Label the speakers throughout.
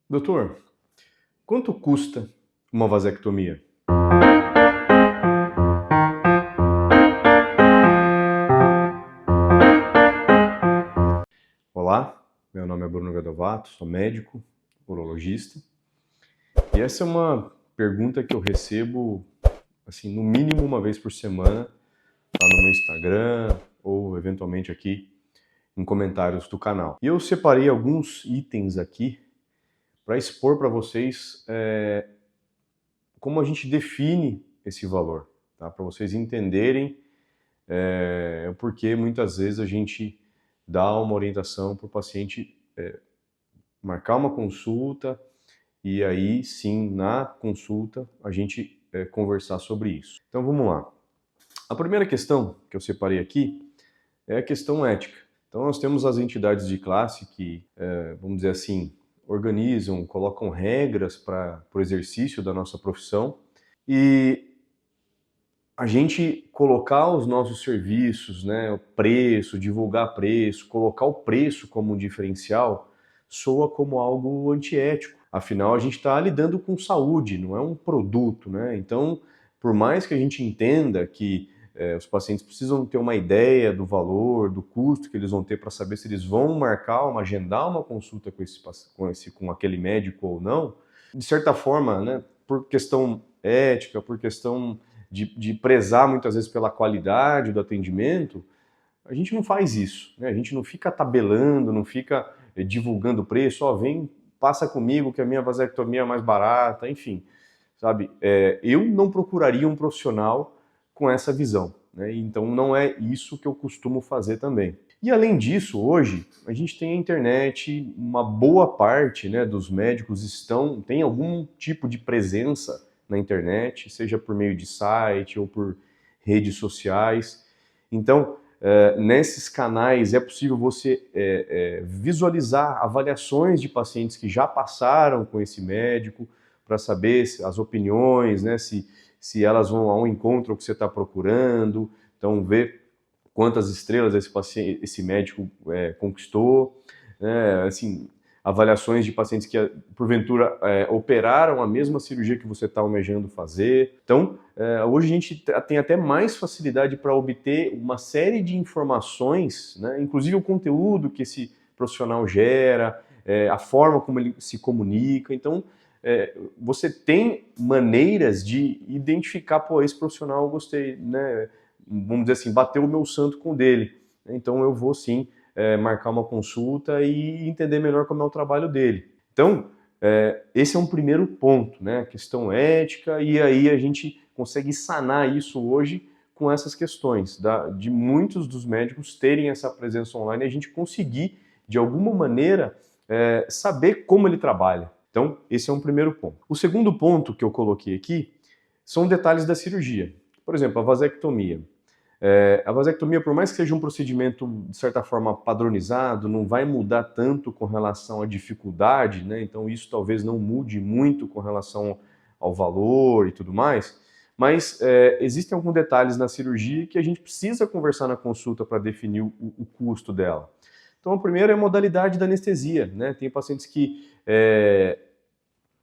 Speaker 1: Doutor, quanto custa uma vasectomia? Olá, meu nome é Bruno Gadovato, sou médico, urologista, e essa é uma pergunta que eu recebo, assim, no mínimo uma vez por semana, lá no meu Instagram ou eventualmente aqui em comentários do canal. E eu separei alguns itens aqui para expor para vocês como a gente define esse valor, tá? Para vocês entenderem porque muitas vezes a gente dá uma orientação para o paciente marcar uma consulta e aí sim, na consulta, a gente conversar sobre isso. Então vamos lá. A primeira questão que eu separei aqui é a questão ética. Então nós temos as entidades de classe que, vamos dizer assim, organizam, colocam regras para o exercício da nossa profissão e a gente colocar os nossos serviços, né, o preço, divulgar preço, colocar o preço como um diferencial, soa como algo antiético. Afinal, a gente está lidando com saúde, não é um produto, né? Então, por mais que a gente entenda que os pacientes precisam ter uma ideia do valor, do custo que eles vão ter para saber se eles vão agendar uma consulta com aquele médico ou não, de certa forma, né, por questão ética, por questão de prezar muitas vezes pela qualidade do atendimento, a gente não faz isso, né? A gente não fica tabelando, não fica divulgando o preço, ó, vem, passa comigo que a minha vasectomia é mais barata, enfim, sabe? Eu não procuraria um profissional com essa visão, né? Então não é isso que eu costumo fazer também. E além disso, hoje, a gente tem a internet, uma boa parte, né, dos médicos tem algum tipo de presença na internet, seja por meio de site ou por redes sociais. Então, nesses canais é possível você visualizar avaliações de pacientes que já passaram com esse médico para saber as opiniões, né, se elas vão ao encontro ao que você está procurando. Então, ver quantas estrelas esse médico conquistou, né, assim, avaliações de pacientes que, porventura, operaram a mesma cirurgia que você está almejando fazer. Então, hoje a gente tem até mais facilidade para obter uma série de informações, né, inclusive o conteúdo que esse profissional gera, a forma como ele se comunica. Então, você tem maneiras de identificar, pô, esse profissional eu gostei, né? Vamos dizer assim, bateu o meu santo com o dele. Então eu vou sim marcar uma consulta e entender melhor como é o trabalho dele. Então, esse é um primeiro ponto, né? A questão ética, e aí a gente consegue sanar isso hoje com essas questões, de muitos dos médicos terem essa presença online e a gente conseguir, de alguma maneira, saber como ele trabalha. Então, esse é um primeiro ponto. O segundo ponto que eu coloquei aqui são detalhes da cirurgia. Por exemplo, a vasectomia. A vasectomia, por mais que seja um procedimento, de certa forma, padronizado, não vai mudar tanto com relação à dificuldade, né? Então isso talvez não mude muito com relação ao valor e tudo mais, mas existem alguns detalhes na cirurgia que a gente precisa conversar na consulta para definir o custo dela. Então, o primeiro é a modalidade da anestesia, né? Tem pacientes que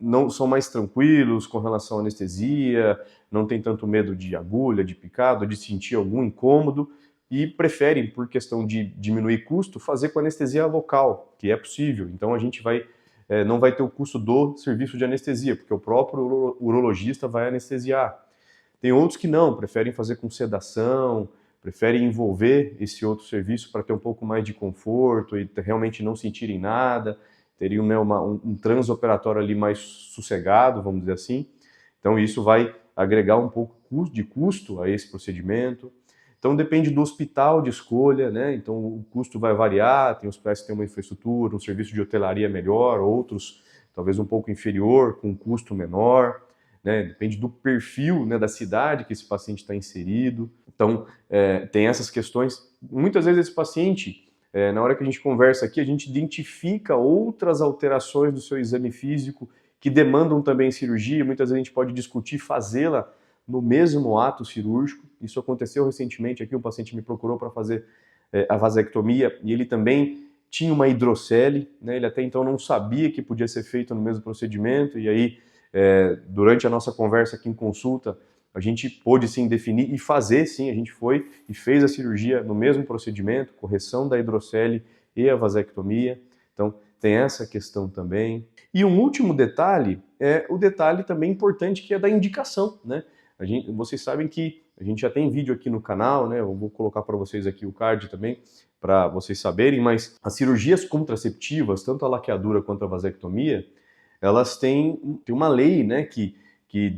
Speaker 1: não são mais tranquilos com relação à anestesia, não tem tanto medo de agulha, de picado, de sentir algum incômodo e preferem, por questão de diminuir custo, fazer com anestesia local, que é possível. Então a gente não vai ter o custo do serviço de anestesia, porque o próprio urologista vai anestesiar. Tem outros que não, preferem fazer com sedação, preferem envolver esse outro serviço para ter um pouco mais de conforto e realmente não sentirem nada, teriam, né, um transoperatório ali mais sossegado, vamos dizer assim. Então isso vai agregar um pouco de custo a esse procedimento. Então depende do hospital de escolha, né? Então o custo vai variar, tem hospitais que têm uma infraestrutura, um serviço de hotelaria melhor, outros talvez um pouco inferior, com um custo menor, né? Depende do perfil, né, da cidade que esse paciente está inserido. Então tem essas questões. Muitas vezes esse paciente, na hora que a gente conversa aqui, a gente identifica outras alterações do seu exame físico que demandam também cirurgia. Muitas vezes a gente pode discutir fazê-la no mesmo ato cirúrgico. Isso aconteceu recentemente aqui, um paciente me procurou para fazer a vasectomia e ele também tinha uma hidrocele, né? Ele até então não sabia que podia ser feito no mesmo procedimento, e aí, durante a nossa conversa aqui em consulta, a gente pôde sim definir e fazer sim, a gente foi e fez a cirurgia no mesmo procedimento, correção da hidrocele e a vasectomia. Então, tem essa questão também. E um último detalhe é o detalhe também importante, que é da indicação, né? Vocês sabem que a gente já tem vídeo aqui no canal, né? Eu vou colocar para vocês aqui o card também, para vocês saberem, mas as cirurgias contraceptivas, tanto a laqueadura quanto a vasectomia, elas têm uma lei, né, que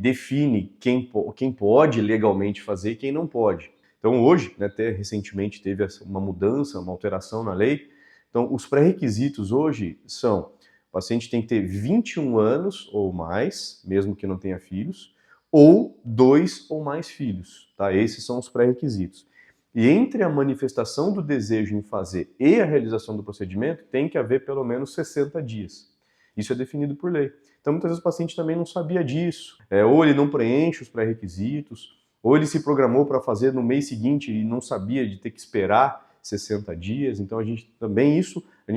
Speaker 1: define quem pode legalmente fazer e quem não pode. Então hoje, né, até recentemente teve uma mudança, uma alteração na lei. Então os pré-requisitos hoje são: o paciente tem que ter 21 anos ou mais, mesmo que não tenha filhos, ou 2 ou mais filhos, tá? Esses são os pré-requisitos. E entre a manifestação do desejo em fazer e a realização do procedimento, tem que haver pelo menos 60 dias. Isso é definido por lei. Então, muitas vezes o paciente também não sabia disso. Ou ele não preenche os pré-requisitos, ou ele se programou para fazer no mês seguinte e não sabia de ter que esperar 60 dias. Então, a gente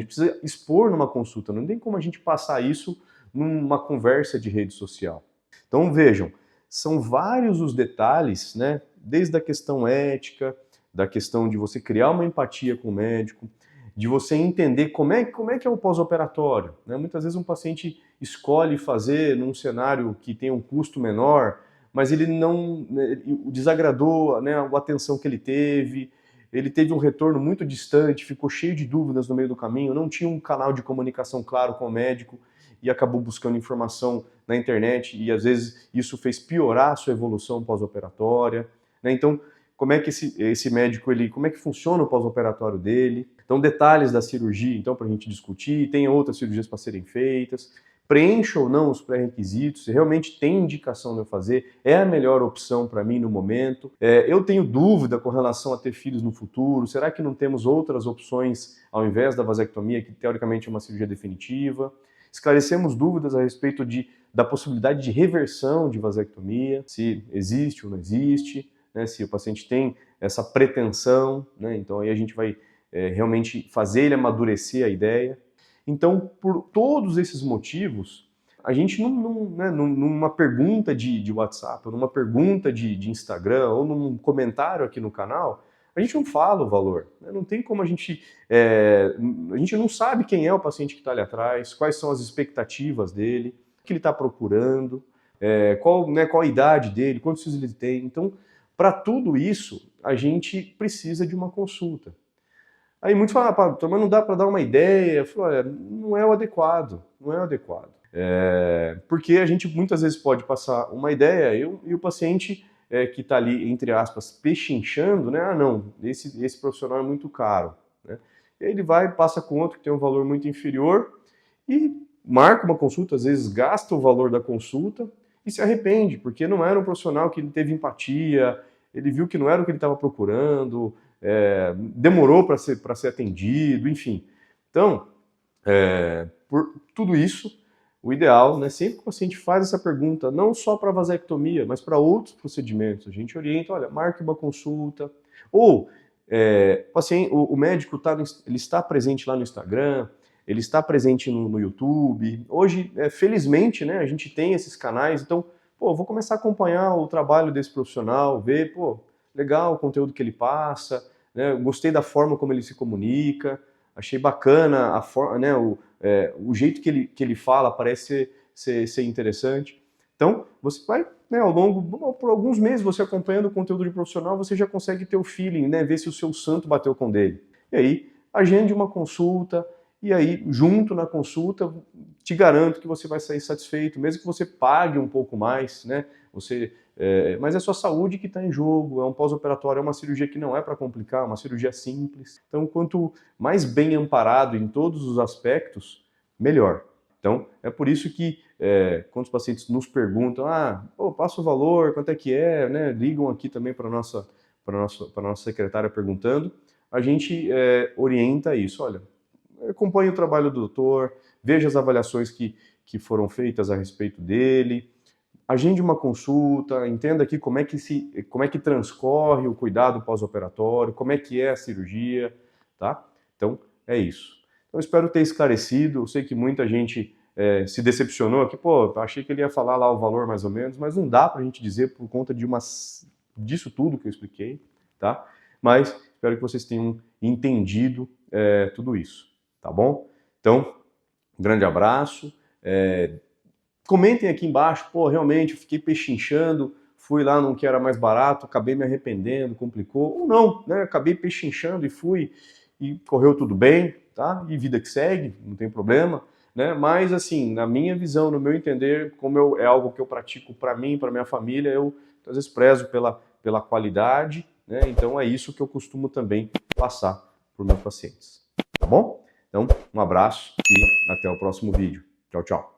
Speaker 1: precisa expor numa consulta. Não tem como a gente passar isso numa conversa de rede social. Então, vejam, são vários os detalhes, né? Desde a questão ética, da questão de você criar uma empatia com o médico, de você entender como é que é o pós-operatório, né? Muitas vezes um paciente escolhe fazer num cenário que tem um custo menor, mas ele não desagradou, né, a atenção que ele teve um retorno muito distante, ficou cheio de dúvidas no meio do caminho, não tinha um canal de comunicação claro com o médico e acabou buscando informação na internet, e às vezes isso fez piorar a sua evolução pós-operatória, né? Então, como é que esse médico, como é que funciona o pós-operatório dele? Então, detalhes da cirurgia, então, para a gente discutir, tem outras cirurgias para serem feitas, preencha ou não os pré-requisitos, se realmente tem indicação de eu fazer, é a melhor opção para mim no momento. Eu tenho dúvida com relação a ter filhos no futuro, será que não temos outras opções ao invés da vasectomia, que teoricamente é uma cirurgia definitiva? Esclarecemos dúvidas a respeito da possibilidade de reversão de vasectomia, se existe ou não existe, né, se o paciente tem essa pretensão, né, então aí a gente vai realmente fazer ele amadurecer a ideia. Então, por todos esses motivos, a gente numa pergunta de WhatsApp, ou numa pergunta de Instagram, ou num comentário aqui no canal, a gente não fala o valor, né? Não tem como a gente não sabe quem é o paciente que está ali atrás, quais são as expectativas dele, o que ele está procurando, qual a idade dele, quantos filhos ele tem. Então, para tudo isso, a gente precisa de uma consulta. Aí muitos falam, mas não dá para dar uma ideia. Eu falo, olha, não é o adequado, não é o adequado. Porque a gente muitas vezes pode passar uma ideia e o paciente que está ali, entre aspas, pechinchando, né? Ah, não, esse profissional é muito caro, né? E aí ele vai, passa com outro que tem um valor muito inferior e marca uma consulta, às vezes gasta o valor da consulta e se arrepende, porque não era um profissional que ele teve empatia, ele viu que não era o que ele estava procurando, demorou para ser atendido, enfim. Então, por tudo isso, o ideal, né, sempre que o paciente faz essa pergunta, não só para vasectomia, mas para outros procedimentos, a gente orienta, olha, marque uma consulta, ou o médico ele está presente lá no Instagram, ele está presente no YouTube. Hoje, felizmente, né, a gente tem esses canais, então, vou começar a acompanhar o trabalho desse profissional, ver, legal o conteúdo que ele passa, né, gostei da forma como ele se comunica, achei bacana a forma, né, o jeito que ele fala parece ser interessante. Então, você vai, né, por alguns meses, você acompanhando o conteúdo de profissional, você já consegue ter o feeling, né, ver se o seu santo bateu com o dele. E aí, agende uma consulta, e aí, junto na consulta, te garanto que você vai sair satisfeito, mesmo que você pague um pouco mais, né? Mas é a sua saúde que está em jogo, é um pós-operatório, é uma cirurgia que não é para complicar, é uma cirurgia simples. Então, quanto mais bem amparado em todos os aspectos, melhor. Então, é por isso que quando os pacientes nos perguntam, passa o valor, quanto é que é, né? Ligam aqui também para a nossa secretária perguntando, a gente orienta isso, olha, acompanhe o trabalho do doutor, veja as avaliações que foram feitas a respeito dele, agende uma consulta, entenda aqui como é que transcorre o cuidado pós-operatório, como é que é a cirurgia, tá? Então, é isso. Então, eu espero ter esclarecido. Eu sei que muita gente se decepcionou aqui, pô, achei que ele ia falar lá o valor mais ou menos, mas não dá pra gente dizer por conta disso tudo que eu expliquei, tá? Mas espero que vocês tenham entendido tudo isso, tá bom? Então, um grande abraço. Comentem aqui embaixo, pô, realmente eu fiquei pechinchando, fui lá num que era mais barato, acabei me arrependendo, complicou, ou não, né? Acabei pechinchando e fui, e correu tudo bem, tá? E vida que segue, não tem problema, né? Mas, assim, na minha visão, no meu entender, como é algo que eu pratico para mim, para minha família, eu às vezes prezo pela qualidade, né? Então é isso que eu costumo também passar para os meus pacientes, tá bom? Então, um abraço e até o próximo vídeo. Tchau, tchau.